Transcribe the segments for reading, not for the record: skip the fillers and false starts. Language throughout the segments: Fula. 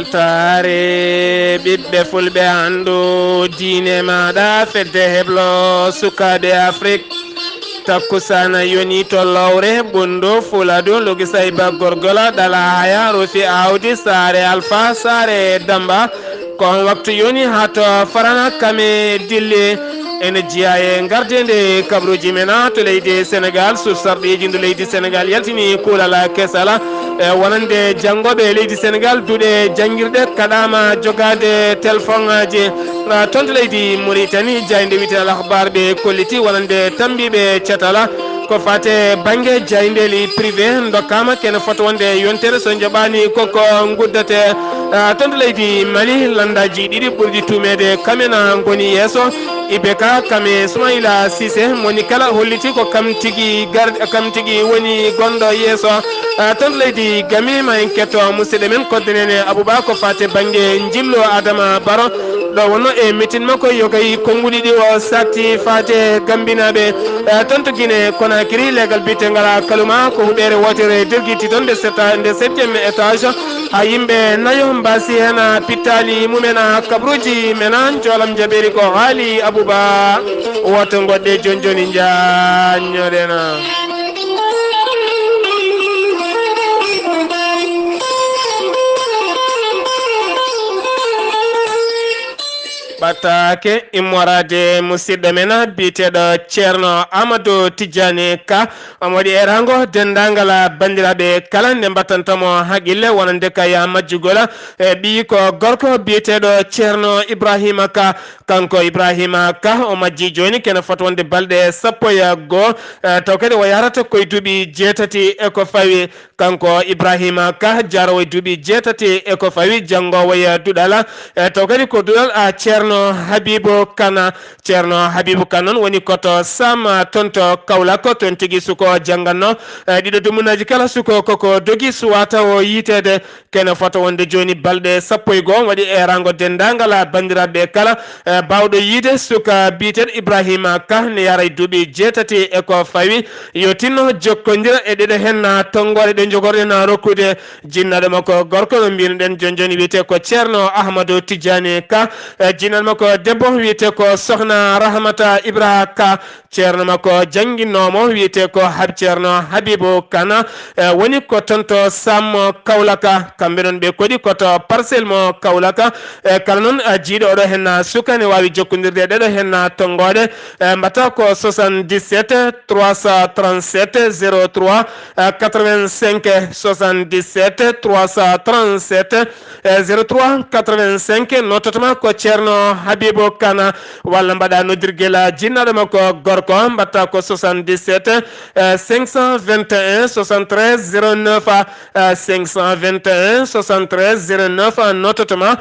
weltare ɓiɓɓe fulɓe andu diine maɗa fedde heblo sukaɓe Afrique takkusana yoni to lawre ɓundo fuladu logisa iba gorgola dala haya rofi awdi sare alpha sare damba kon waktu yoni hato farana kame dille ene jiyaye gardede kabruji mena to leydi Sénégal sur sarɗiji ndu leydi Sénégal yaltini kulala kesala wonande janggoɓe leydi Sénégal duuɗe jangguirɗe kaɗama jogade téléphone aji toon to leydi Mauritanie jayde wiyete al akhbar ɓe kolliti wonande tambiɓe catala ko fate banggue jaydeli privé dokkama kene foto wonde yontere so jaɓani koko guddate toon to leydi Mali landaji ɗiɗi ɓurɗi tumede kamena goni yesso ibeka kame Soumaïla Cissé moni kala holliti ko kam tigui woni gonɗo yesso toon leydi Gami ma en ketto musidɗo men koddenene Abouba ko fate banggue jillo Adama Baro ɗo wonno e meeting makko yogayi konguɗi ɗi o satti fate gambinaɓe toon to Guinée Conakry legal bitegal kaluma ko huɓere wotere derguiti toon nde 7e étage ha yimɓe nayo mbasi hen pittali mumen kabruji mena jolam jaɓeri ko haali Abouba woto goɗɗe joni jañoɗena ɓattake immorade musidɗo men biteɗo ceerno Amadou Tidiane Ka omo waɗi erango dendagal bandiraɓe kala nde battantamo haqqille wonande kaya majjugola e ɓi ko gorko biteɗo ceerno Ibrahima Ka kanko Ibrahima Ka o majji joni kene foto wonde balɗe 11 taw kadi o yarata koye duuɓi 6 eko fawi kanko Ibrahima Ka jarowo e duuɓi 6 eko fawi janggowo e duɗala taw kadi ko duɗal ceerno Habibou Kana ceerno Habibou Kana noon woni koto Sam tonto Kaolack ton tigui suko janganno ɗiɗo dumunaji kala suko koko dogi suwata o yitede kene foto wonde joni balɗe 11 waɗi erango dendagal bandiraɓe kala bawɗo yiide suka biteɗo Ibrahima Ka ne yara e duuɓi 6 eko fawi yo tinno jokkodira e ɗeɗo hen tongore ɗe jogorɗen rokkude jinnaɗo makko gorko no mbinoɗen joni wiyete ko ceerno Ahmadou Tidiane Ka jinnaɗo makko debbo wiyete ko sohna Rahmata Ibra Ka ceerno makko jangguinomo wiyete ko ceerno Habibou Kana woni ko tonto Sam Kaolack kamɓe noon ɓe koɗi koto parcelle mo Kaolack kala noon jiiɗo oɗo hen suka ne wawi jokkodirde ɗeɗo hen tongoɗe mbatta ko 77 337 03 85 77 337 03 85 nototoma ko ceerno Habibou Kana walla mbaɗa noddirguel jinnaɗo makko gorko mbatta ko 77 521 73 09 521 73 09 nototoma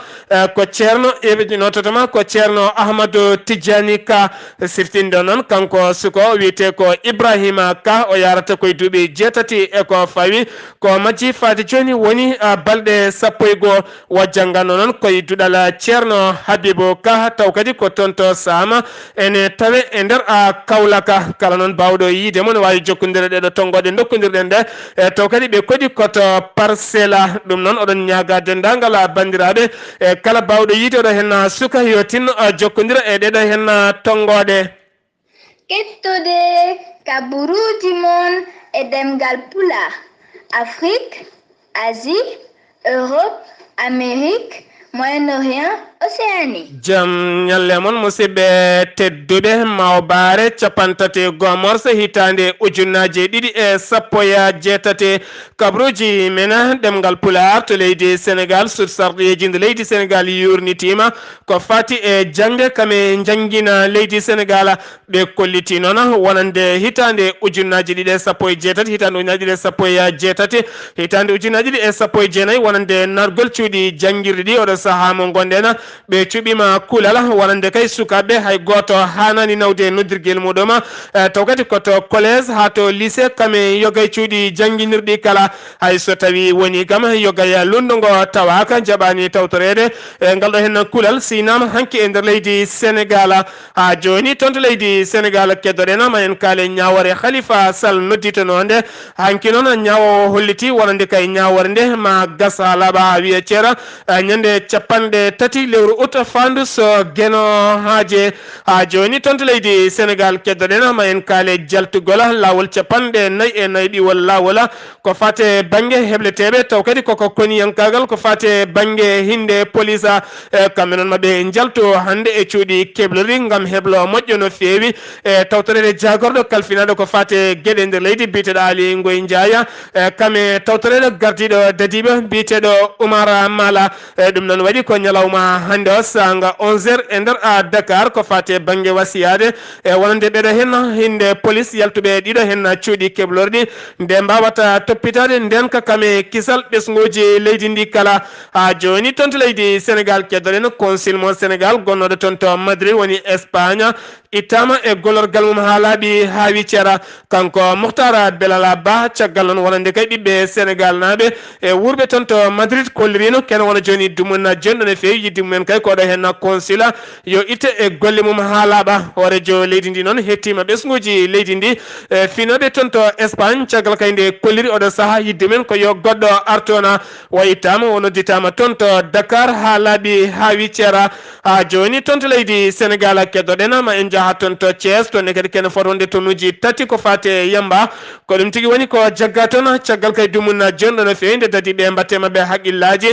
ko ceerno nototoma ko ceerno Ahmadou Tidiane Ka siftinde noon kanko suko wiyete ko Ibrahima Ka o yarata koye duuɓi 6 eko fawi ko majji fati joni woni balɗe 11 wo jangganno noon koye duɗal ceerno Habibou Ka taw kadi ko tonto Sama ene tawe e nder Kaolack kala noon bawɗo yiide mo ne wawi jokkodire ɗeɗo tongoɗe dokkodirɗen nde taw kadi ɓe koɗi koto parcelle ɗum noon oɗon ñaaga dendagal bandiraɓe kala bawɗo yiide oɗo hen suka yo tinno jokkodira e ɗeɗo hen tongoɗe kettude kaburuji mon e demgal pula Afrique Asie Europe Amérique Moyen-Orient Océanie jam ñalle moon musidɓe tedduɓe mawbare capantati gomorso hitande ujunnaje 216 kabruji mena ɗemgal pular to leydi Sénégal sur sarɗeji nde leydi Sénégal yurnitima ko fati e jangde kame jangguina leydi Sénégal ɓe kolliti noon wonande hitande ujunnaje 216 hitande ujunnaje 216 hitande ujunnaje 219 wonande nargol cuuɗi janguirɗi ɗi oɗo saha mo gondena be cubima kulala wonande kay sukabe hay goto hanani nawde noddirgel mudoma tawkati koto college hato lycée kame yogay cuudi janginirdi kala hay so tawi woni kam yogay lundungo tawaka jabani tawtorede ngaldo hen kulal sinama hanki e nder leydi Sénégal ha joni tonto leydi Sénégal keddorena ma en kale nyawore Khalifa Sall noddito nonde hanki non nyawo holliti wonande kay nyawore nde ma gasa laba wiye cera nyande capande tati lewru uta fandu so geno haje ha joni tonto leydi Sénégal keddorena ma en kale jaltugola lawol capande nay e nay diwol lawola ko fate bange hebletebe taw kadi koko koni yankagal ko fate bange hinde police kamɓe noon maɓe jalto hande e cuuɗi keblori ngam heblo moƴƴo no feewi e tawtorede jagorɗo kalfinaɗo ko fate gueɗe nder leydi biteɗo Ali Ngoye Ndiaya kame tawtorede gardiɗo dadiɓe biteɗo Oumar Mala ɗum noon waɗi ko ñalawma hande o sanga 11h e nder Dakar ko fate bangue wasiyade e wonande ɓeɗo hen hinde police yaltuɓe ɗiɗo hen cuuɗi keblorɗi nde mbawata toppitade nden ka kame kisal ɓesguji leydi ndi kala ha joni tonto leydi Sénégal keddoɗen consul mo Sénégal gonnoɗo toon to Madrid woni Espagne ittama e golorgal mum ha laaɓi ha wiccera kanko Mokhtar Belala Ba caggal noon wonande kay ɓiɓɓe Sénégal naɓe e wurɓe toon to Madrid kollirino ken wona joni dumuna jonɗo ne fewi yiddi mumen kay koɗo hen consula yo itte e golle mum ha laaɓa horejo leydi ndi noon hettima ɓesguji leydi ndi finoɓe toon to Espagne caggal kay nde kolliri oɗo saaha yidde men ko yo goɗɗo artona o ittama o nodditama toon to Dakar ha laaɓi ha wiccera ha joni toon to leydi Sénégal keddoɗen ma en jaha toon to Thiès toon kadi ken fotonde tonnuji tati ko fate yamba ko ɗum tigui woni ko jagga toon caggal kay dumunna jonɗo no fewi nde dadi ɓe mbatte mabɓe haqqillaji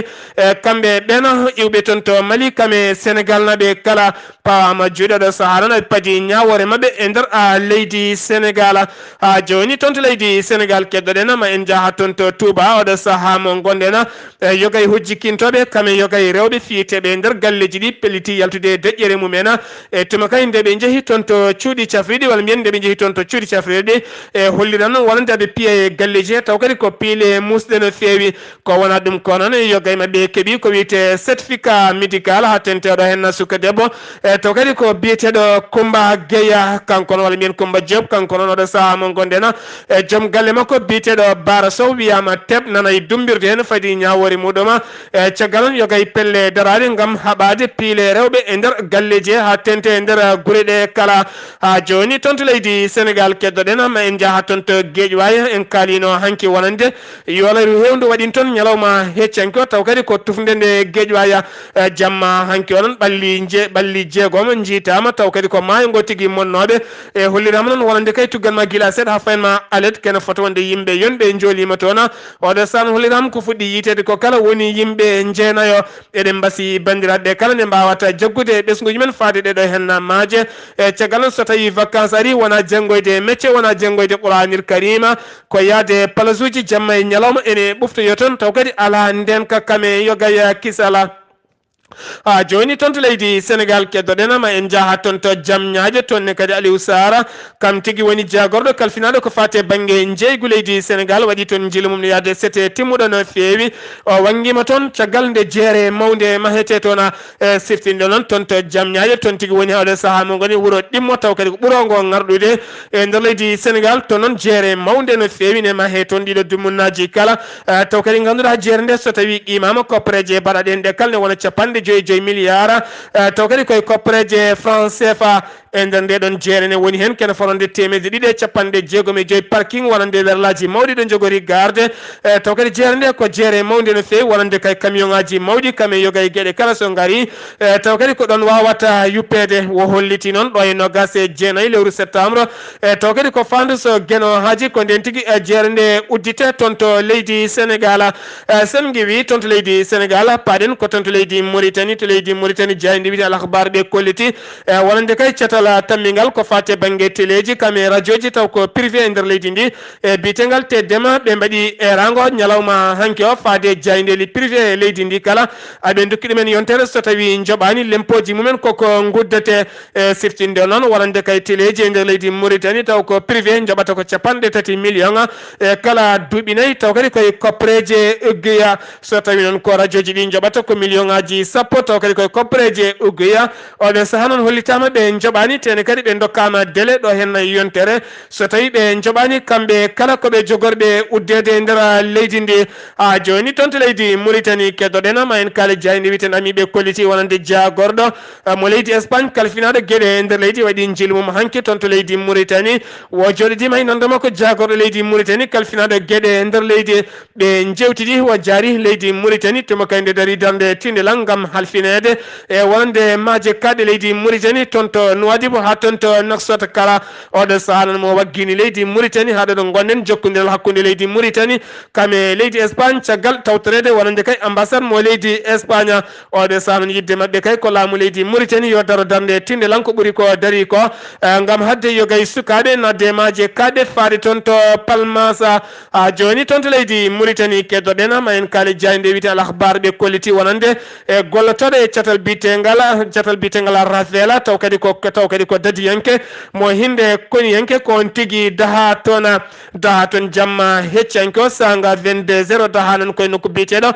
kamɓe ɓena iwɓe toon to Mali kame Sénégal naɓe kala pawama juuɗeɗo sahara naɓe paadi ñawore mabɓe e nder leydi Sénégal ha joni toon to leydi Sénégal keddoɗen ma en jaha toon to Touba oɗo saaha mo gonɗen yogay hujjikintoɓe kame yogay rewɓe fiyeteɓe nder galleji ɗi pelliti yaltude deƴƴere mumen e tuma kay nde ɓe jeehi toon to cuuɗi cafriɗi walla mbiyen nde ɓe jeehi toon to cuuɗi cafriɗi e holliran noon wonande aɓe piya e galleji he taw kadi ko piile musɗe no fewi ko wona ɗum ko noon yogay mabɓe keeɓi ko wiyete certificat médical ha tenteɗo hen suka debbo e taw kadi ko biyeteɗo Coumba Gueye kankon walla mbiyen Coumba Diop kanko noon oɗo saaha mo gonɗen e joom galle makko biyeteɗo Bara Sow wiyama teb nana e dumbirde hen fadi ñawori muɗum e caggal on yogay pelle darade gam haɓade piile rewɓe e nder galleji ha tente e nder guure ɗe kala ha joni toon to leydi Sénégal keddoɗen ma en jaha toon to Guédiawaye en kalino hanki wonande yolaru hewdu waɗin toon ñalawma heccanki o taw kadi ko tufde nde Guédiawaye jamma hanki onon ɓalli jeegom jiitama taw kadi ko maayo ngo tigui monnoɓe e hollirama noon wonande kay tugganma guila seeɗa ha fayenma alet kene foto wonde yimɓe yonɓe jolima toon oɗo san hollirama ko fuɗɗi yitede ko kala woni yimɓe jeenayo eɗen mbasi bandiraɓe kala ne mbawata jaggude ɓesguji men faade ɗeɗo hen maaje e caggal so tawi vacance ari wona janggoyde métier wona janggoyde Qouranil Karima ko yaade place uji jamma e ñalawma ene ɓuftoyo toon taw kadi ala ndenka kame yogaya kisala ha joni toon to leydi Sénégal keddoɗen ma en jaha toon to Diamniadio toonne kadi Aliou Sara kam tigui woni jagorɗo kalfinaɗo ko fate banggue jeygu leydi Sénégal waɗi toon jiilu mum no yaade sete timmuɗo no fewi o wanguima toon caggal nde jeere mawde mahete toon siftinde noon toon to Diamniadio toon tigui woni oɗo saaha mo goni wuuro ɗimmo taw kadi ko ɓuurongo ngarɗude e nder leydi Sénégal to noon jeere mawde no fewi ne mahe toon ɗiɗo dumunnaji kala taw kadi ganduɗa jeere nde so tawi qimama koppareje baɗaɗen ɗe kala ne wona capanɗe joyi milliard taw kadi koye koppareje franc CFA e nder ndeɗon jeere ne woni hen kene fononde temedde ɗiɗi e capanɗe jeegom e joyi parking wonande werlaji mawɗi ɗo jogori garde taw kadi jeere nde ko jeere mawde no fewi wonande kay camion ngaji mawɗi kame yoga e gueɗe kala so gari taw kadi ko ɗon wawata yuppede wo holliti noon ɗo e nogas e jeenayyi lewru septembre taw kadi ko fandu so gueno haji ko nden tigui jeere nde uddite toon to leydi Sénégal sen giwi toon to leydi Sénégal paɗen ko toon to leydi Mauritanie to leydi Mauritanie jayndi wiide alahbar ɓe kolliti wonande kay catala tammingal ko fate banggue téléji kame radioji taw ko privé e nder leydi ndi e bitengal teddema ɓe mbaɗi erango ñalawma hanki o faade jayndeli privé e leydi ndi kala aɓe dokki ɗumen yontere so tawi joɓani lempoji mumen koko guddate siftinde noon wonande kay téléji e nder leydi Mauritanie taw ko privé joɓata ko 3 million e kala duuɓi nayyi taw kadi koye koppareje egguya so tawi noon ko radioji ɗi joɓata ko million ngaji sappo taw kadi koye koppareje uggoya oɗo saha noon hollitama ɓe joɓani tene kadi ɓe dokkama délai ɗo hen yontere so tawi ɓe joɓani kamɓe kala koɓe jogorɓe uddede e nder leydi ndi ha joni toon to leydi Mauritanie keddoɗen ma en kaali jayde witen ami ɓe kolliti wonande jagorɗo mo leydi Espagne kalfinaɗo gueɗe e nder leydi waɗi jilmum hanki toon to leydi Mauritanie wo joɗidima e nonde makko jagorɗo leydi Mauritanie kalfinaɗo gueɗe e nder leydi ɓe jewtidi wo jaari leydi Mauritanie tuma kayde dari darde tindilal gam halfinede e wonande maaje kaɗe leydi Mauritanie toon to Nouadhibou ha toon to Nouakchott kala oɗo sahanan mo waggini leydi Mauritanie haɗo ɗo gonnen jokkodiral hakkude leydi Mauritanie kame leydi Espagne caggal tawtorede wonande kay ambassade mo leydi Espagne oɗo sahanan yidde mabɓe kay ko laamu leydi Mauritanie yo daro darde tindilan ko ɓuuri ko dari ko gam hadde yogay sukaɓe nadde maaje kaɗe faade toon to Palmas ha joni toon to leydi Mauritanie keddoɗen ma en kaali jayde wite al akhbar ɓe kolliti wonande e gollotoɗo e catal bitegal Rafela taw kadi ko dadiyanke mo hinde koniyanke ko on tigui daha toon jamma heccanke o sanga 22h daha nan koye nokku biteɗo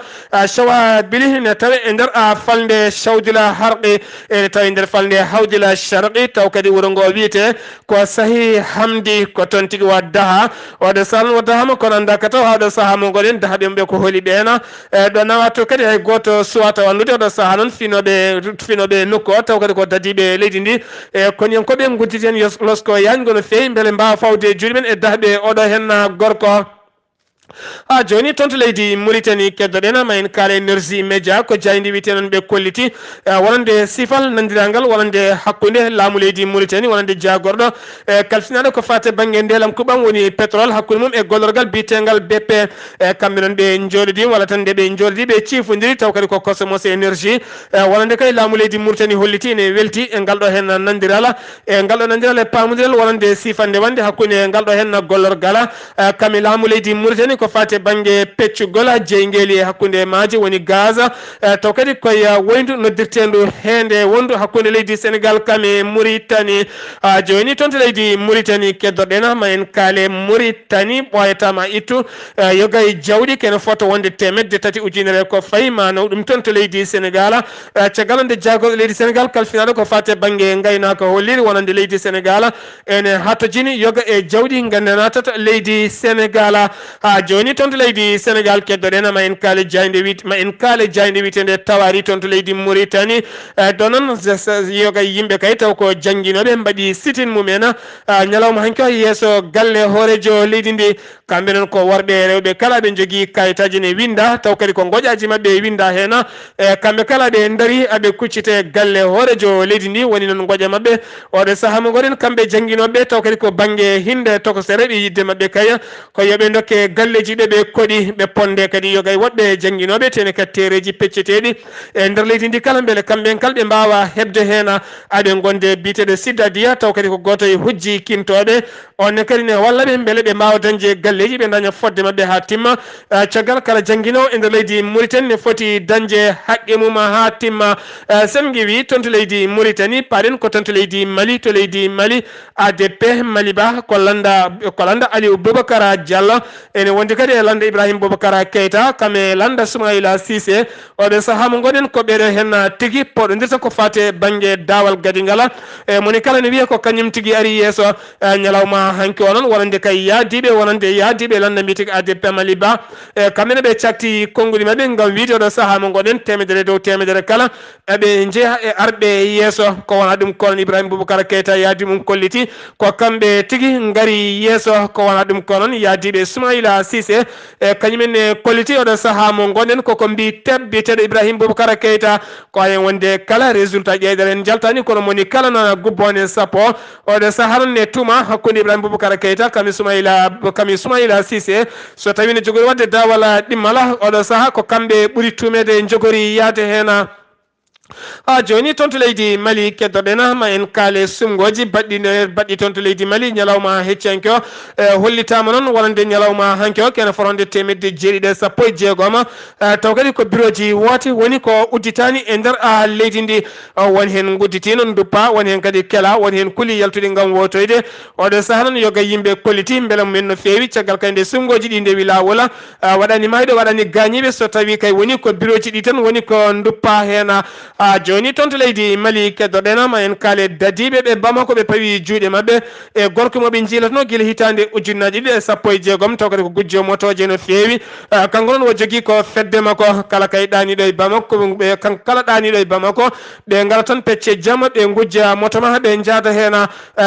Chawa Bili ne tawi e nder falde Chawdila Harqi ene tawi nder falde Hawdila Sharqi taw kadi wuro ngo wiyete ko Sahi Hamdi ko toon tigui wa daha oɗo sahan wa dahama kono anda ka taw haɗo saaha mo goɗen dahaɓe ko hooli ɓena ɗo nawato kadi hay goto suwata wallude oɗo saaha noon finoɓe nokku o taw kadi ko dadiɓe leydi ndi e koniyankoɓe gudditi hen losko yañgo no fewi beele mbawa fawde juuɗe men e dahaɓe oɗo hen gorko ha joni toon to leydi Mauritanie keddoɗen ma en kaala énergie média ko jaydi wiyete noon ɓe kolliti wonande sifal nandiragal wonande hakkude laamu leydi Mauritanie wonande jagorɗo kalfinaɗo ko fate banggue ndelam kuɓam woni pétrole hakkude mum e gollorgal bitegal BP kamɓe noon ɓe jooɗidi walla tan nde ɓe jooɗidi ɓe ciifodiri taw kadi ko Cosmos énergie wonande kay laamu leydi Mauritanie holliti ne welti e ngal ɗo hen nandiral e pamodiral wonande sifande wande hakkude ngal ɗo hen gollorgal kami laamu leydi Mauritanie ko fate banggue peccugol jeygeli hakkude maaji woni gaz taw kadi koye woyndu noddirtendu hende wondu hakkude leydi Sénégal kame Mauritanie joni toon to leydi Mauritanie keddoɗen ma en kaale Mauritanie ɓoyatama ittu yogay jawɗi kene foto wonde 3 ujunere ko fayi manaw ɗum toon to leydi Sénégal caggal nde jagorɗo leydi Sénégal kalfinaɗo ko fate banggue gaynaka holliri wonande leydi Sénégal ene hattojini yoga e jawɗi gande natata leydi Sénégal joni toon to leydi Sénégal keddoɗen ma en kaale jayde witende tawari toon to leydi Mauritanie ɗo noon yoga yimɓe kay taw ko jangguinoɓe mbaɗi sitin mumen ñalawma hanki o yeeso galle hoorejo leydi ndi kamɓe noon ko worɓe rewɓe kala ɓe jogui kayitaji ne winda taw kadi ko goƴaji mabɓe winda hen kamɓe kala ɓe daari aɓe kuccite galle hoorejo leydi ndi woni noon goƴa mabɓe oɗo saaha mo goɗen kamɓe jangguinoɓe taw kadi ko banggue hinde tokosere ɓe yidde mabɓe kay ko yoɓe dokke galleji ɗe ɓe koɗi ɓe ponde kadi yogay woɗɓe jangguinoɓe tene kadi tereji pecceteɗi e nder leydi ndi kala beele kamɓen kala ɓe mbawa hebde hen aɓe gonde biteɗo Sidda Dia taw kadi ko goto e hujji kintoɓe onne kadi ne walla ɓe beele ɓe mbawa dañde galleji ɓe daña fodde mabɓe ha timma caggal kala jangguinowo e nder leydi Mauritanie ne foti dañde haqqe mum ha timma sen giwi toon to leydi Mauritanie paɗen ko toon to leydi Mali ADP Mali ba ko landa Aliou Boubacara Diallo ene wondi kadi e landa Ibrahima Boubacara Keita kame landa Soumaïla Cissé oɓe saaha mo gonen ko ɓeɗo hen tigui poɗodirta ko fate banggue dawal gadingala moni kala ne wiiya ko kañum tigui ari yeeso ñalawma hanki onon wonande kay yaadiɓe landa mbi tigui ADP Mali ba kamɓene ɓe cakti konnguli mabɓe gam wiide oɗo saaha mo gonen temedere dow temedere kala eɓe jeeya e arɓe yeeso ko wona ɗum konon Ibrahima Boubacara Keita yaadi mum kolliti ko kamɓe tigui gaari yeeso ko wona ɗum konon yaadiɓe Soumaïla Cissé kañumen ne kolliti oɗo saaha mo gonen koko mbi teɓɓiteɗo Ibrahima Boubacara Keita ko hen wonde kala résultat ƴeydere en jaltani kono moni kala na gubbone sappo oɗo saaha noon ne tuma hakkude Ibrahima Boubacara Keita kami Soumaïla Cissé so tawi ne jogori wadde dawal ɗimmala oɗo saaha ko kamɓe ɓuuri tumede jogori yaade hen joni tonto leydi Mali keddoɗena ma en kaale sumgoji baɗɗi tonto leydi Mali ñalawma heccanke o hollitama noon wonande ñalawma hanke o kene foronde temedde jeeɗiɗe sappo e jeegoma taw kadi ko bureau ji wooti woni ko udditani e nder leydi ndi woni hen gudditino duppa woni hen kadi kela woni hen kuuli yaltude gam wotoyde oɗo saaha noon yoga yimɓe kolliti beele mumen no feewi caggal kayde sumgoji ɗi ndewi lawola waɗani mayɗo waɗani gañiɓe so tawi kay woni ko bureau ji ɗi tan woni ko duppa hen joni tonto leydi Mali keddoɗena ma en kaale dadiɓe ɓe Bamako ɓe pawi juuɗe mabɓe e gorko moɓe jiilatno guila hitande ujunnaji ɗiɗi e sappo e jeegom taw kadi ko gujjo motoje no feewi kanko noon o jogui ko fedde makko kala kay ɗaniɗo e Bamako ɓe kala ɗaniɗo e Bamako ɓe ngala tan pecce jamma ɓe gujja moto ma ɓe jaada hen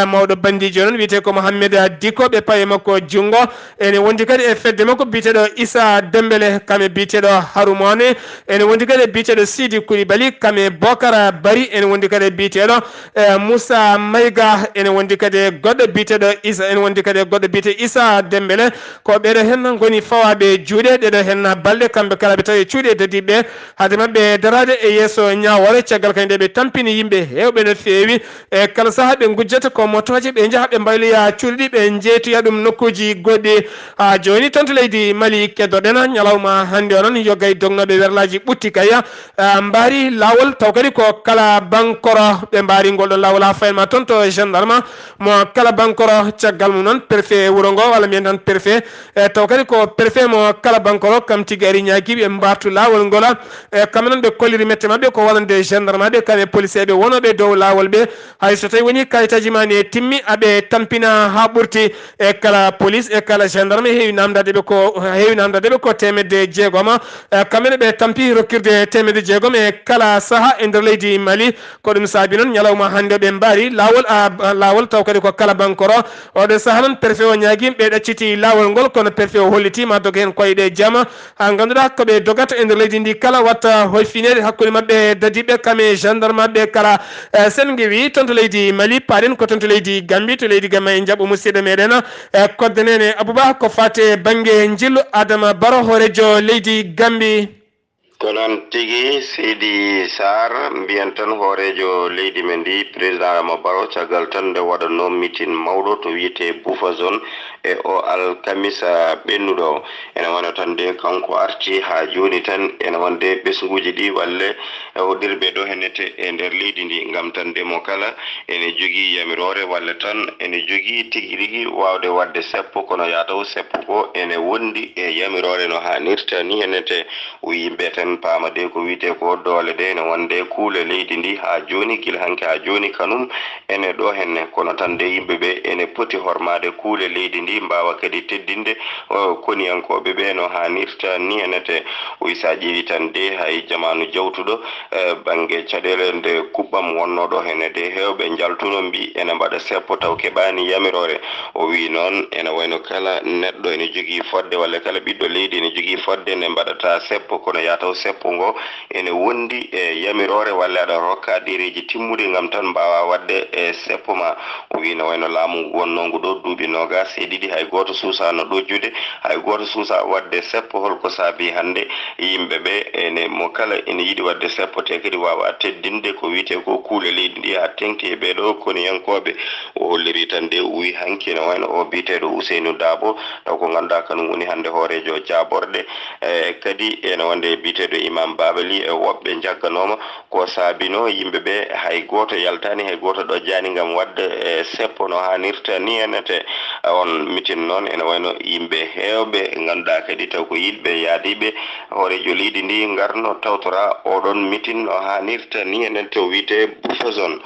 mawɗo bandijo noon wiyete ko Mohamed Diko ɓe pawi makko jungo ene wondi kadi e fedde makko biteɗo Issa Dembele kame biteɗo Harumone ene wondi kadi e biteɗo Sidi Koulibaly kame Bokara Bari ene wondi kadi biteɗo Moussa Mayga ene wondi kadi goɗɗo biteɗo Issa ene wondi kadi goɗɗo bite Issa Dembele ko ɓeɗo hen goni fawaɓe juuɗe ɗeɗo hen balɗe kamɓe kala ɓe tawi cuuɗe dadiɓe haade mabɓe darade e yesso ñawore caggal kayde ɓe tampini yimɓe hewɓe no feewi e kala saaha ɓe gujjata ko motoje ɓe jaaha ɓe mbayloya cuuɗe ɗi ɓe jeetoya ɗum nokkuji goɗɗi joni tonto leydi Mali keddoɗena ñalawma hande o noon yo gay dognoɓe werlaji ɓutti kaya mbaari lawol taw kadi ko kala bankoro ɓe mbaari ngol ɗon lawol ha fayma toon to gendarme mo kala bankoro caggal mum noon préfet wuuro ngo walla mbiyen tan préfet taw kadi ko préfet mo kala bankoro kam tigui ari ñaguiɓe ɓe mbartu lawol ngola kamɓe noon ɓe kolliri mette mabɓe ko wonande gendarme ɓe kamɓe policier ɓe wonoɓe dow lawol ɓe hay so tawi woni kayitaji ma ne timmi aɓe tampina ha ɓurti e kala police e kala gendarme heewi namdadeɓe ko temedde jeegoma kamɓene ɓe tampi rokkirde temedde jeegom e kala saaha e nder leydi Mali ko ɗum saabi noon ñalawma hande ɓe mbaari lawol taw kadi ko kala bankoro oɗo saaha noon préfet o ñaagui ɓe ɗacciti lawol ngol kono préfet o holliti ma doga hen koyɗe jaama ha ganduɗa koɓe dogata e nder leydi ndi kala watta hoyfinede hakkude mabɓe dadiɓe kame gendarme ɓe kala sen gewi tonto leydi Mali paɗen ko tonto leydi Gambie to leydi Gambie en jaɓɓo musidɗo meɗen kodde nene Abouba ko fate banggue jillu Adama Baro horejo leydi Gambie ko noon tigi Seydi Sarr mbiyan tan hoorejo leydi men ndi président Adama Barrow caggal tan nde waɗanno meeting mawɗo to wiyete Buufa zone e o alkamisa ɓennuɗo ene wona tan de kanko arti ha joni tan ene wonde ɓesguji ɗi walle hoɗirɓe ɗo hennete e nder leydi ndi ngam tan de mo kala ene jogui yamirore walla tan ene jogui tigui rigui wawde wadde seppo kono yataw seppo ko ene wondi e yamirore no hannirta ni hennete o yimɓe tan paamade ko wiyete ko doole de ne wonde kuule leydi ndi ha joni gila hanke ha joni kanum ene ɗo henne kono tan de yimɓeɓe ene poti hormade kuule leydi ndi mbawa kadi teddinde koniyankoɓe ɓe no hannirta ni hennete o sa ƴeewi tan de hay jamanu jawtuɗo banggue caɗele nde kuɓɓam wonnoɗo henne de hewɓe jaltuno mbi ene mbaɗa seppo taw keɓani yamirore o wi noon ene wayno kala neɗɗo ene jogui fodde walla kala ɓiɗɗo leydi ene jogui fodde nde mbaɗata seppo kono yataw seppo ngo ene wondi e yamirore walla aɗa rokka ɗereji timmude gam tan mbawa wadde e seppo ma o wi no wayno laamu wonnongo ɗo duuɓi nogas e ɗiɗi hay goto suusano ɗojjude hay goto suusa wadde seppo holko saabi hande yimɓeɓe ene mo kala ene yiiɗi wadde seppo te kadi wawa teddinde ko wiyete ko kuule leydi ndi ha tengti e ɓeɗo koniyankoɓe o holliri tan de o wi hanki ne wayno o biteɗo Ousseynou Dabo taw ko ganduɗa kanum woni hande hoorejo jaborɗe kadi ene wonde biteɗo Imam Babali e woɓɓe jagganoma ko saabino yimɓeɓe hay goto yaltani hay goto ɗojjani gam wadde seppo no hannirta ni hennete on mitin noon ene wayno yimɓe hewɓe ganduɗa kadi taw ko yilɓe yaadiɓe hoorejo leydi ndi garno tawtora oɗon mitin no hannirta ni hennete o wiyete Buufa zone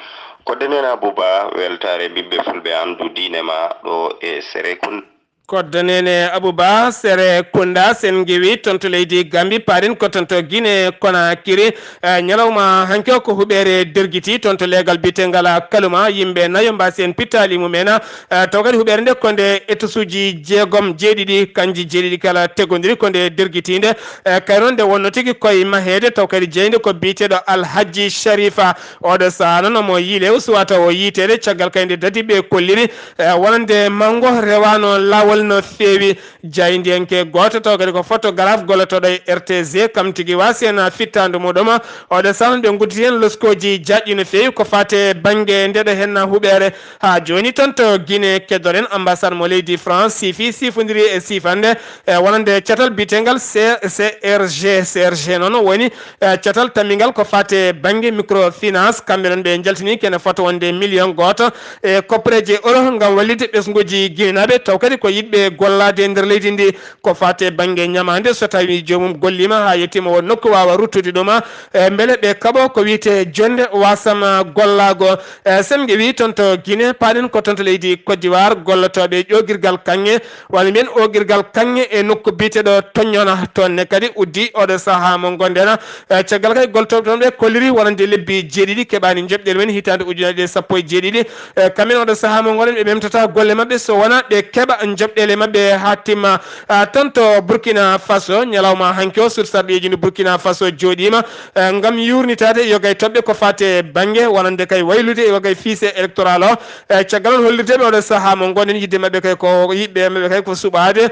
kodde nena Abouba weltare ɓiɓɓe fulɓe andu diine ma ɗo e Serekunda kodde nene Abouba Serekunda sen gewi tonto leydi Gambie paɗen ko tonto Guinée Conakry ñalawma hanke ko huɓere derguiti tonto legal bitegal kaluma yimɓe nayo mbasi en pittali mumen taw kadi huɓere nde konde étosuji jeegom jeeɗiɗi kanji jeeɗiɗi kala tegodiri konde derguitinde kay noon nde wonno tigui koye mahede taw kadi jeyde ko biteɗo Alhaji Sharifa oɗo saaha noon omo yiile suwata o yiitede caggal kayde dadiɓe kolliri wonande mango rewano lawol no feewi jayndiyanke goto taw kadi ko photographe gollotoɗo e RTG kam tigi wasi en fittandu muɗum oɗo sahon ɓe gudditi hen loskoji jaƴƴi no feewi ko fate banggue ndeɗo hen huɓere ha joni toon to Guinée keddoren ambassade mo leydi France sifi sifodiri e sifande wonande catal bitegal CRG noon woni catal tammigal ko fate banggue microfinance kamɓe noon ɓe jaltini kene foto wonde million goto e koppareji euro gam wallide ɓesguji guinenaɓe taw kadi ko yiɗɓe gollade nder leydi ndi ko fate banggue ñamade so tawi jomum gollima ha yettima won nokku wawa ruttude ɗuma beele ɓe kaɓo ko wiyete jonde wasama gollago sen wi toon to Guinée paɗen ko toon to leydi Côte d'Ivoire gollotoɓe ƴogirgal kanŋe walla mbiyen ogirgal kanŋe e nokku biteɗo toññona tonne kadi uddi oɗo saaha mo gondena caggal kay goltoɓe toon ɓe kolliri wonande lebbi jeeɗiɗi keɓani joɓɗel men hitande ujunere sappo e jeeɗiɗi kamen oɗo saaha mo gonen ɓe memtata golle mabɓe so wona ɓe keɓa joɓɗele mabɓe ha timma toon to Burkina Faso ñalawma hanki o sur sarɗiji ndi Burkina Faso joɗima gam yurnitade yogay toɓɓe ko fate banggue wonande kay waylude yogay fiise électoral o caggal on hollirdeɓe oɗo saaha mo gonen yidde mabɓe kay ko yiɓɓe mabɓe kay ko suɓade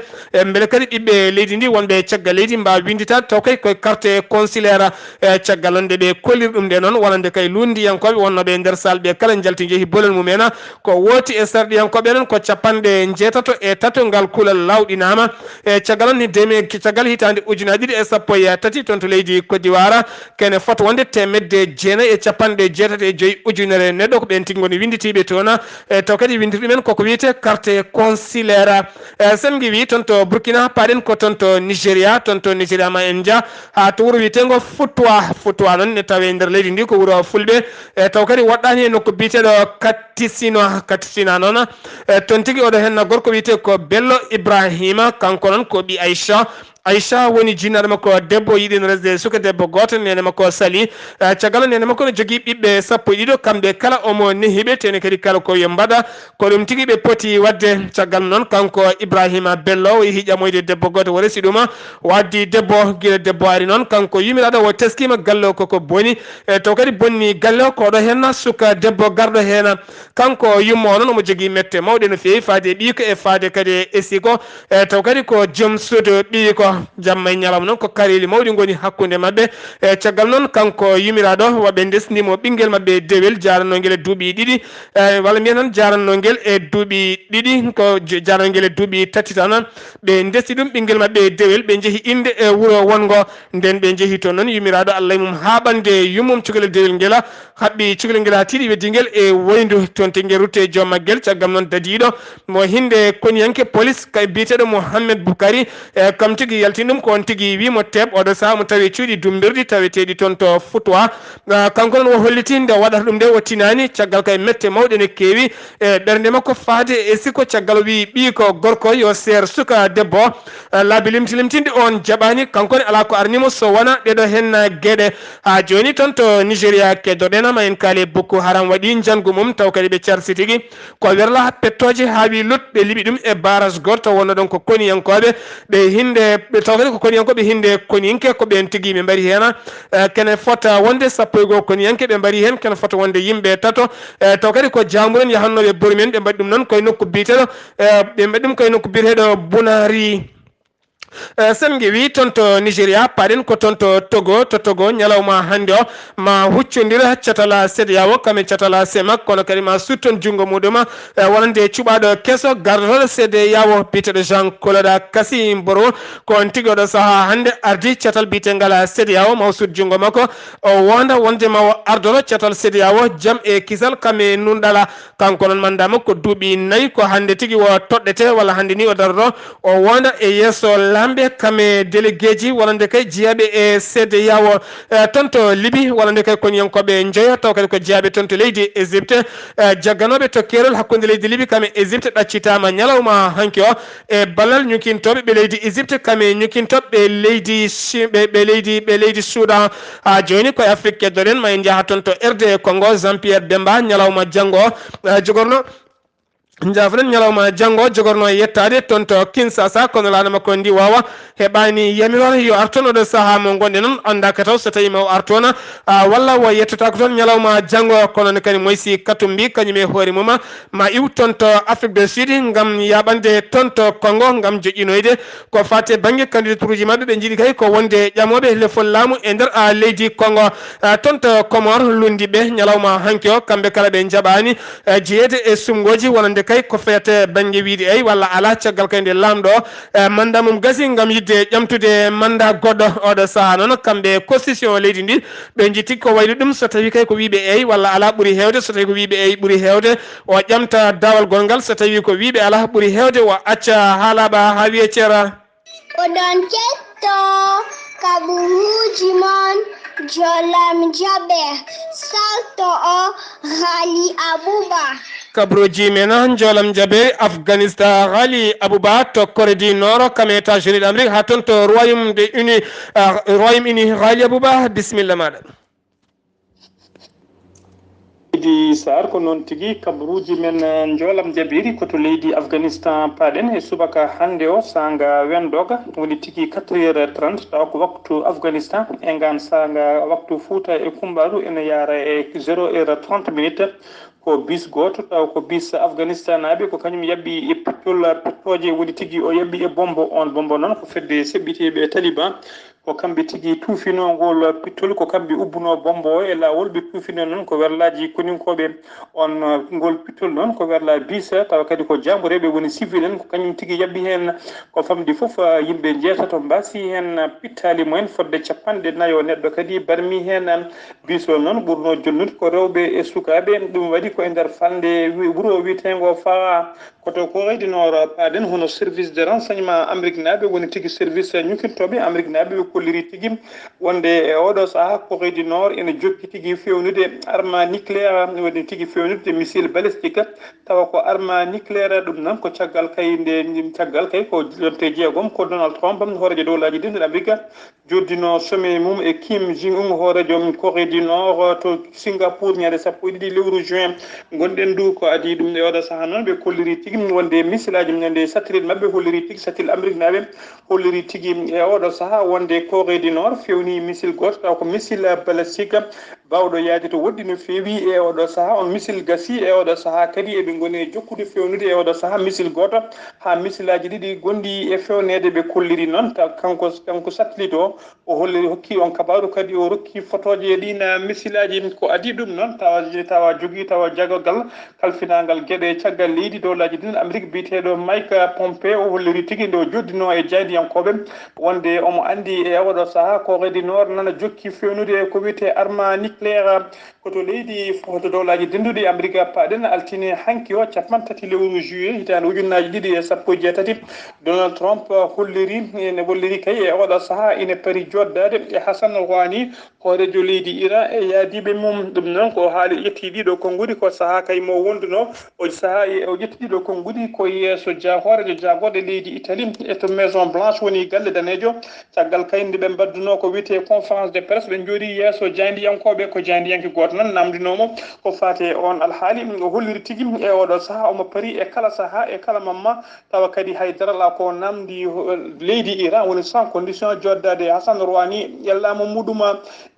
beele kadi ɓiɓɓe leydi ndi wonɓe caggal leydi mbawa winditade taw kay koye carte consulaire caggal on nde ɓe kollir ɗum nde noon wonande kay lundiyankoɓe wonnoɓe nder salle ɓe kala jalti jeehi bolol mumen ko woti e sarɗiyankoɓe noon ko capanɗe jeetato e tato ngal kulal lawɗinama caggal on caggal hitande ujunere ɗiɗi e sappo e tati toon to leydi Côte d'Ivoire kene foto wonde temedde jeenayyi e capanɗe jeetati e joyyi ujunere neɗɗo ko ɓen tigui goni winditiɓe toon taw kadi windir ɗumen koko wiyete carte consulaire sen wi toon to Burkina paɗen ko toon to Nigéria ma en jaa ha to wuuro wiyetego Futwa noon ne tawe nder leydi ndi ko wuuro fulɓe taw kadi woɗɗani e nokku biteɗo Katisina noon toon tigui oɗo hen gorko wiyete ko Bello Ibrahima kanko noon ko ɓi Aïcha woni jinnaɗo makko debbo yiɗino resde suka debbo goto nene makko sali caggal nene makko ne jogui ɓiɓɓe sappo e ɗiɗo kamɓe kala omo nehiɓe tene kadi kala ko yo mbaɗa ko ɗum tigui ɓe poti wadde caggal noon kanko Ibrahima Bello o yeehi ƴamoyde debbo goto o resi ɗuma waddi debbo guila debbo ari noon kanko yumiraɗo o teskima galle o koko boni taw kadi bonni galle o koɗo hen suka debbo garɗo hen kanko yummo noon omo jogui mette mawɗe no fewi faade ɓiiko e faade kadi esiko taw kadi ko joom suudu ɓiiko jamma e ñalawma noon ko kareli mawɗi goni hakkude mabɓe caggal noon kanko yumiraɗo waɓe ndesnimo ɓinguel mabɓe dewel jaranoguel e duuɓi ɗiɗi walla mbiyen tan jaranoguel e duuɓi ɗiɗi ko jaranoguel e duuɓi tati tan ɓe ndesti ɗum ɓinguel mabɓe dewel ɓe jeehi inde e wuuro wongo nden ɓe jeehi toon noon yumiraɗo Allah e mum haɓande yummum cukalel dewel nguel haɓɓi cukalel nguel ha tiiɗi weddi nguel e woyndu toon tigui rutte jommagguel caggal noon dadiɗo mo hinde koniyanke police kay biteɗo Mouhamed Boukari kam tigui yaltin ɗum ko on tigui wimo teɓ oɗo saaha mo tawi cuuɗi dumbirɗi taweteɗi toon to Futwa kanko noon o holliti nde waɗata ɗum nde o tinani caggal kay mette mawɗe ne kewi e ɓernde makko faade e sikko caggal wi ɓi ko gorko yo seer suka debbo laabi limtinde on jaɓani kankone ala ko arnimo so wona ɗeɗo hen gueɗe ha joni toon to Nigéria keddoɗen ma en kaali Boko Haram waɗi jangu mum taw kadi ɓe carsi tigui ko werla pettoje haawi lut ɓe liɓi ɗum e barrage goto wonno ɗon ko koniyankoɓe ɓe hinde taw kadi ko koniyankoɓe hinde koniyanke ko ɓen tigui ɓe mbari hen kene fota wonde sappo e goho koniyanke ɓe mbari hen kene fota wonde yimɓe tato taw kadi ko jamuren yahannoɓe boori men ɓe mbaɗi ɗum noon koye nokku biteɗo ɓe mbaɗi ɗum koye nokku biteɗo Bunari sen wi toon to Nigéria paɗen ko toon to Togo ñalawma hande o ma huccodira catala CEDEAO kame catala CEMAC kono kadi ma sutton junggo muɗum wonande cuɓaɗo kesso gardotoɗo CEDEAO biteɗo Jean Claude Kassi Mboro ko on tigui oɗo saaha hande ardi catal bitegal CEDEAO ma sut junggo makko o wonda wonde ma o ardoto catal CEDEAO jaam e kisal kame nunɗala kanko noon mandama ko duuɓi nayyi ko hande tigui o toɗɗete walla hande ni o darto o wonda e yesso lamɓe kame délégué ji wonande kay jeeyaɓe e CEDEAO toon to Libye wonande kay koniyankoɓe jeeya taw kadi ko jeeyaɓe toon to leydi Égypte jagganoɓe to kerol hakkude leydi Libye kame Égypte ɗaccitama ñalawma hanki o e ballal ñukintoɓe ɓe leydi Égypte kame ñukintoɓe ɓe leydi Soudan ha joni koye Afrique keddoɗen ma en jaaha toon to RD Congo Jean Pierre Bemba ñalawma janggo jogorno njafren nyalawma jango jogorno yettade tonto Kinshasa kono lanama ko ndi wawa heɓani yamirore yo artono ɗo saaha mo gonɗe noon anda ka taw so tawi ma o artona walla wo yettata ko toon nyalawma jango kono ne kadi moysi katumbi kañum e hoore muma ma iw tonto Afrique du Sud ngam yaɓande tonto Congo ngam joƴƴinoyde ko fate banggue candidature uji mabɓe ɓe jiiɗi kay ko wonde ƴamoɓe lefol laamu e nder leydi Congo tonto Comore lundiɓe nyalawma hanki o kamɓe kala ɓe jaɓani jeeyede e sumgoji wonande kay ko fete banggue wiide ay walla ala caggal kay nde lamɗo manda mum gasi ngam yidde ƴamtude manda goɗɗo oɗo saaha noon kamɓe constitution leydi ndi ɓe jitti ko wayli ɗum so tawi kay ko wiiɓe ay walla ala ɓuuri hewde so tawi ko wiiɓe ay ɓuuri hewde o ƴamta dawal gongal so tawi ko wiiɓe ala ɓuuri hewde o acca haalaɓa ha wiye ceera oɗon ketto kaɓuruji mon jolam jaɓe salto o Ghali Abouba kabroji men jolam jabe Afghanistan Ghali Abouba to Corée du Nord kam États-Unis d'Amérique ha ton to Royaume-Uni Ghali Abouba bismillah maɗa leydi sar ko noon tigui kabaruji men jolam jabiri koto leydi Afghanistan paɗen e subaka hande o sanga wendoga woni tigui 4h30 taw ko waktu Afghanistan e ngan sanga waktu Fouta e Kumbaru ene yara e 0h30 minutes ko bis goto taw ko bis Afghanistan naaɓe ko kañum yabbi e pettoje woni tigui o yabbi e bombo on bombo noon ko fedde seɓɓiteɓe e Taliban ko kamɓe tigui tuufino ngol pittol ko kamɓe ubbuno bombo o e lawol ɓe tuufino noon ko werlaji koninkoɓe on ngol pittol noon ko werla bis tawa kadi ko jamboreɓe woni civil en ko kañum tigui yabbi hen ko famdi foof yimɓe jeetato mbasi hen pittali mumen fodde 40 neɗɗo kadi barmi hen bis o noon ɓurno jonnude ko rewɓe e sukaɓe ɗum waɗi ko e nder fande wuuro wiyetego Faa koto Corée du Nord paɗen hono service de renseignement Amérique naaɓe woni tigui service ñukintoɓe Amérique naaɓe ɓe kolliri tigui wonde e oɗo saaha Corée du Nord ene jokki tigui fewnude arme nucléaire woni tigui fewnude missile balistique tawa ko arme nucléaire ɗum noon ko caggal kay nde caggal kay ko jonte jeegom ko Donald Trump hoorejo dowlaji dinɗo Amérique joddino sommet mum e Kim Jong-un hoorejo Corée du Nord to Singapour ñande 12 lewru juin gonɗen du ko adi ɗum e oɗo saaha noon ɓe kolliri tigui wonde missilaji ñande satellite mabɓe holliri tigui satellite Amérique naaɓe holliri tigui e oɗo saaha wonde Corée du Nord fewni missile goto taw ko missile balistique bawɗo yaade to woɗɗi no feewi e oɗo saaha on missile gasi e oɗo saaha kadi eɓe goni e jokkude fewnude e oɗo saaha missile goto ha missile aji ɗiɗi gonɗi e fewnede ɓe kolliri noon taw kanko satellite o holliri hokki on kabaru kadi o rokki photoje ɗina missile aji ko adi ɗum noon tawa jogui tawa jaggogal kalfinagal gueɗe caggal leydi dowlaji din Amérique biteɗo Mike Pompeo o holliri tigui nde o joddino e jaydiyankoɓe wonde omo andi e oɗo saaha Corée du Nord nana jokki fewnude ko wiyete arme nucléaire koto leydi foto dowlaji denduɗi Amérique paɗen altine hanki o 3 lewru juillet hitande ujunnaji 2017 Donald Trump holliri ene wolliri kay e oɗo saaha ine paari joddade e Hassan Rouhani hoorejo leydi Iran e yaadiɓe mum ɗum noon ko haali ƴetti ɗiɗo konngudi ko saaha kay mo wonduno o saaha o ƴetti ɗiɗo konngudi ko yeeso hoorejo jagorɗo leydi Italie e to Maison Blanche woni galle danejo caggal kay nde ɓe mbadduno ko wiyete conférence de presse ɓe jooɗi yeeso jaydiyankoɓe ko jaydiyanke goto noon namdinomo ko fate on alhaali o holliri tigui e oɗo saaha omo paari e kala saaha e kala mamma tawa kadi haydara ala ko namdi leydi Iran woni sans condition joddade Hassan Rouhani e laamu muɗum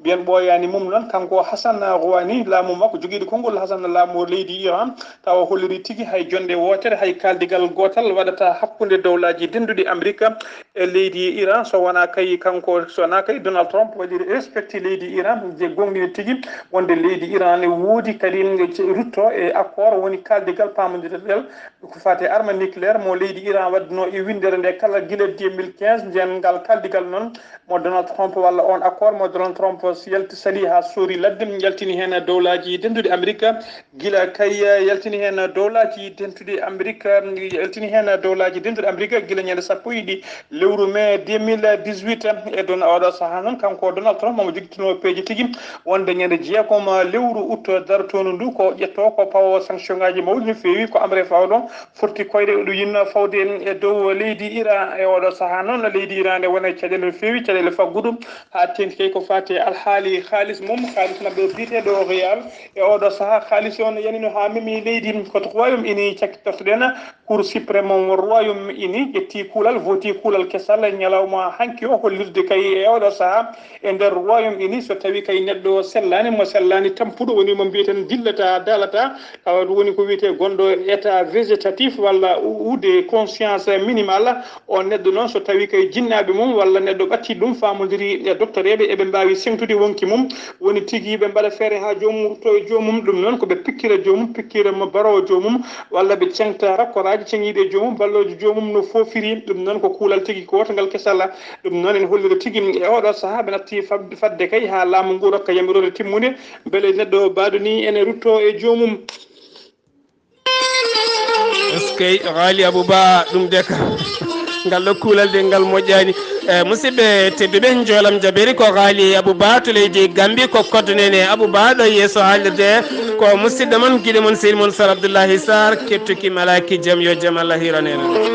mbiyen ɓooyani mum noon kanko Hassan Rouhani laamu makko joguiɗo konngol Hassan laamu leydi Iran tawa holliri tigui hay jonde wotere hay kaldigal gotal waɗata hakkude dowlaji denduɗi Amérique e leydi Iran so wona kay kanko so wona kay Donald Trump waɗi respecté leydi Iran je gonɗini tigui wonde leydi Iran ne woodi kadi rutto e accord woni kaldigal pamodiral ko fate arme nucléaire mo leydi Iran waddino e windere nde kala guila 2015 nden ngal kaldigal noon mo Donald Trump walla on accord mo Donald Trump sali ha soori ladde yaltini hen dowlaji denduɗe Amérique guila kay yaltini hen dowlaji dentuɗe Amérique yaltini hen dowlaji dentuɗe Amérique guila ñande 11 lewru lewru mai 2018 e don oɗo saaha noon kanko Donald Trump momo joguitino peeji tigui wonde ñande jeegom lewru août dartonu ndu ko ƴetto ko pawo sanction ngaji mawɗi no fewi ko amre fawɗon forti koyɗe ɗo yinno fawde e dow leydi Iran e oɗo saaha noon leydi Iran nde wona caɗele no fewi caɗele faggudu ha tenti kay ko fati alhaali haalis mum haalis mabɓe biteɗo réal e oɗo saaha haalis on yanino ha memi leydi koto Royaume-Uni cakkittortoɗen cour suprême Royaume-Uni ƴetti kuulal voti kuulal kesal ñalawma hanki o hollirde kay e oɗo saaha e nder Royaume-Uni so tawi kay neɗɗo sellani mo sellani tampuɗo woni mo mbiyeten dillata dalata woni ko wiyete gonɗo état végétatif walla uude conscience minimale o neɗɗo noon so tawi kay jinnaɓe mum walla neɗɗo ɓatti ɗum famodiri e docteur eɓe eɓe mbawi sengtude wonki mum woni tigui ɓe mbaɗa feere ha jomum rutto e jomum ɗum noon koɓe pikkira jomum pikkira mo barowo jomum walla ɓe cengta rakkoraji cengiɗe e jomum balloje jomum no fofiri ɗum noon ko kuulal tigui ko wotogal kesal ɗum noon en hollira tigui e oɗo saaha ɓe natti fadde kay ha laamu ngu rokka yamirode timmude beele neɗɗo baɗoni ene rutto e jomum. eskey Ghali Abouba ɗum de ka ngal ɗo kuulalde ngal moƴƴani musidɓe tedduɓe joolam jaɓiri ko Ghali Abouba to leydi Gambie ko coordonné Abouba ɗo yeeso haalirde ko musidɗo moon guiɗo moon seydi moon Sar Abdoullahi Sarr kettuki malaki jaam yo jaam Allah hiraneno